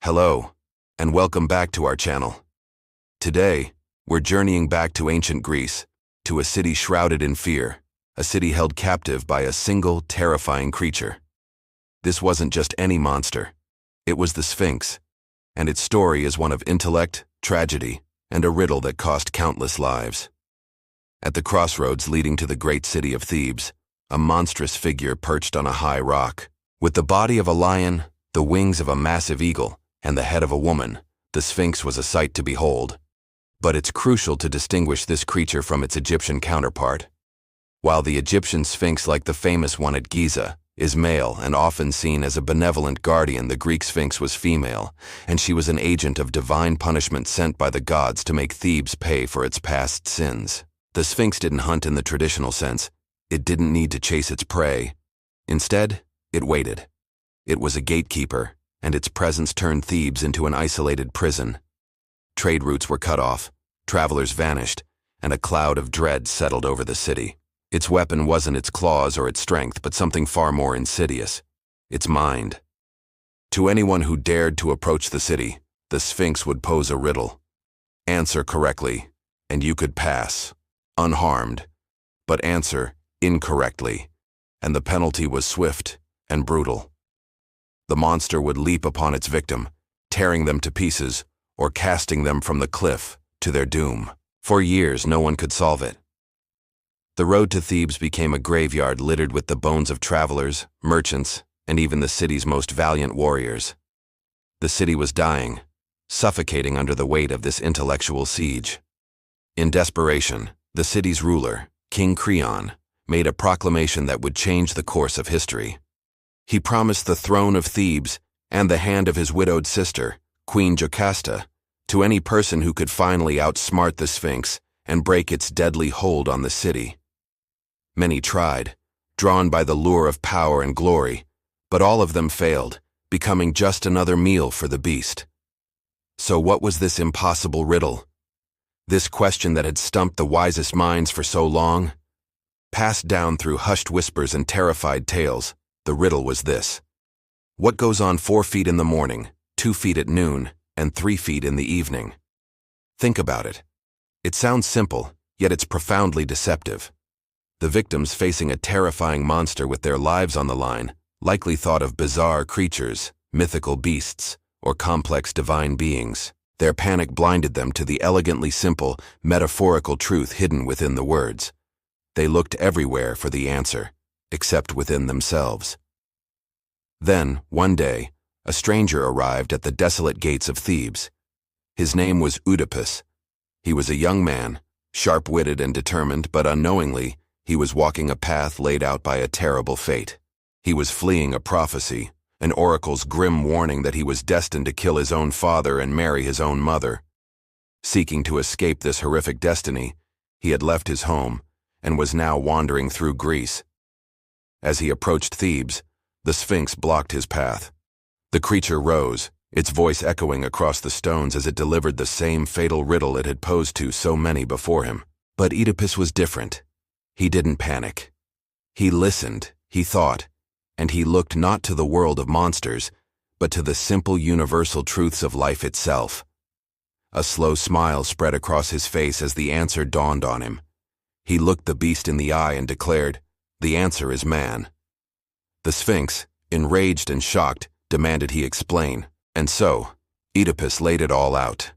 Hello, and welcome back to our channel. Today, we're journeying back to ancient Greece, to a city shrouded in fear, a city held captive by a single, terrifying creature. This wasn't just any monster. It was the Sphinx, and its story is one of intellect, tragedy, and a riddle that cost countless lives. At the crossroads leading to the great city of Thebes, a monstrous figure perched on a high rock. With the body of a lion, the wings of a massive eagle, and the head of a woman, the Sphinx was a sight to behold. But it's crucial to distinguish this creature from its Egyptian counterpart. While the Egyptian Sphinx, like the famous one at Giza, is male and often seen as a benevolent guardian, the Greek Sphinx was female, and she was an agent of divine punishment sent by the gods to make Thebes pay for its past sins. The Sphinx didn't hunt in the traditional sense. It didn't need to chase its prey. Instead, it waited. It was a gatekeeper, and its presence turned Thebes into an isolated prison. Trade routes were cut off, travelers vanished, and a cloud of dread settled over the city. Its weapon wasn't its claws or its strength, but something far more insidious: its mind. To anyone who dared to approach the city, the Sphinx would pose a riddle. Answer correctly, and you could pass, unharmed. But answer incorrectly, and the penalty was swift and brutal. The monster would leap upon its victim, tearing them to pieces or casting them from the cliff to their doom. For years, no one could solve it. The road to Thebes became a graveyard littered with the bones of travelers, merchants, and even the city's most valiant warriors. The city was dying, suffocating under the weight of this intellectual siege. In desperation, the city's ruler, King Creon, made a proclamation that would change the course of history. He promised the throne of Thebes and the hand of his widowed sister, Queen Jocasta, to any person who could finally outsmart the Sphinx and break its deadly hold on the city. Many tried, drawn by the lure of power and glory, but all of them failed, becoming just another meal for the beast. So what was this impossible riddle? This question that had stumped the wisest minds for so long? Passed down through hushed whispers and terrified tales, the riddle was this: what goes on 4 feet in the morning, 2 feet at noon, and 3 feet in the evening? Think about it. It sounds simple, yet it's profoundly deceptive. The victims, facing a terrifying monster with their lives on the line, likely thought of bizarre creatures, mythical beasts, or complex divine beings. Their panic blinded them to the elegantly simple, metaphorical truth hidden within the words. They looked everywhere for the answer, except within themselves. Then, one day, a stranger arrived at the desolate gates of Thebes. His name was Oedipus. He was a young man, sharp-witted and determined, but unknowingly, he was walking a path laid out by a terrible fate. He was fleeing a prophecy, an oracle's grim warning that he was destined to kill his own father and marry his own mother. Seeking to escape this horrific destiny, he had left his home and was now wandering through Greece. As he approached Thebes, the Sphinx blocked his path. The creature rose, its voice echoing across the stones as it delivered the same fatal riddle it had posed to so many before him. But Oedipus was different. He didn't panic. He listened, he thought, and he looked not to the world of monsters, but to the simple universal truths of life itself. A slow smile spread across his face as the answer dawned on him. He looked the beast in the eye and declared, "The answer is man." The Sphinx, enraged and shocked, demanded he explain, and so, Oedipus laid it all out.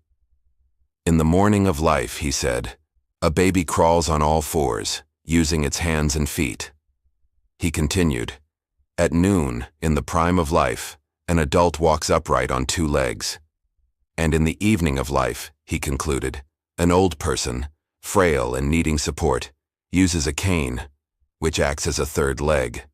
"In the morning of life," he said, "a baby crawls on all fours, using its hands and feet." He continued, "At noon, in the prime of life, an adult walks upright on 2 legs. And in the evening of life," he concluded, "an old person, frail and needing support, uses a cane, which acts as a 3rd leg."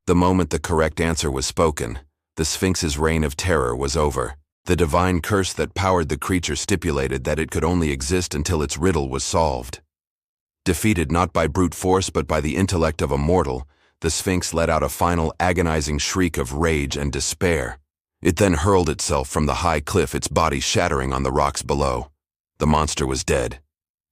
The moment the correct answer was spoken, the Sphinx's reign of terror was over. The divine curse that powered the creature stipulated that it could only exist until its riddle was solved. Defeated not by brute force but by the intellect of a mortal, the Sphinx let out a final agonizing shriek of rage and despair. It then hurled itself from the high cliff, its body shattering on the rocks below. The monster was dead.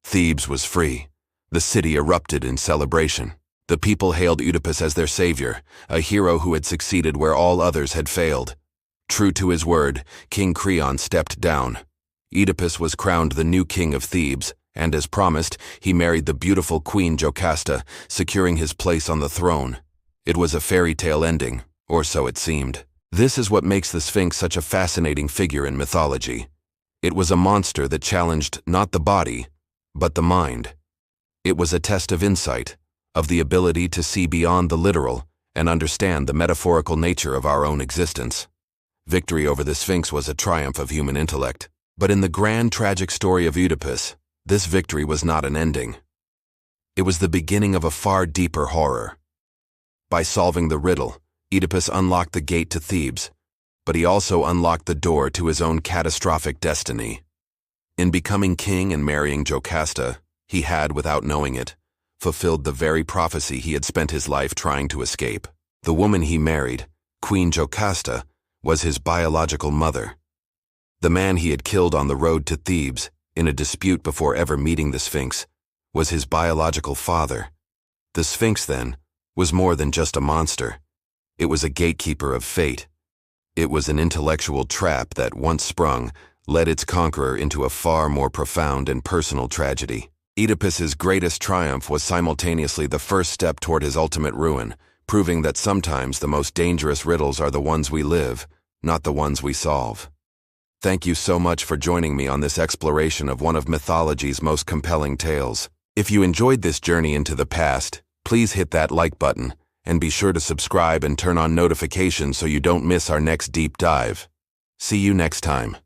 Thebes was free. The city erupted in celebration. The people hailed Oedipus as their savior, a hero who had succeeded where all others had failed. True to his word, King Creon stepped down. Oedipus was crowned the new king of Thebes, and as promised, he married the beautiful queen Jocasta, securing his place on the throne. It was a fairy tale ending, or so it seemed. This is what makes the Sphinx such a fascinating figure in mythology. It was a monster that challenged not the body, but the mind. It was a test of insight, of the ability to see beyond the literal and understand the metaphorical nature of our own existence. Victory over the Sphinx was a triumph of human intellect. But in the grand tragic story of Oedipus, this victory was not an ending. It was the beginning of a far deeper horror. By solving the riddle, Oedipus unlocked the gate to Thebes, but he also unlocked the door to his own catastrophic destiny. In becoming king and marrying Jocasta, he had, without knowing it, fulfilled the very prophecy he had spent his life trying to escape. The woman he married, Queen Jocasta, was his biological mother. The man he had killed on the road to Thebes, in a dispute before ever meeting the Sphinx, was his biological father. The Sphinx, then, was more than just a monster. It was a gatekeeper of fate. It was an intellectual trap that, once sprung, led its conqueror into a far more profound and personal tragedy. Oedipus's greatest triumph was simultaneously the first step toward his ultimate ruin, proving that sometimes the most dangerous riddles are the ones we live, not the ones we solve. Thank you so much for joining me on this exploration of one of mythology's most compelling tales. If you enjoyed this journey into the past, please hit that like button, and be sure to subscribe and turn on notifications so you don't miss our next deep dive. See you next time.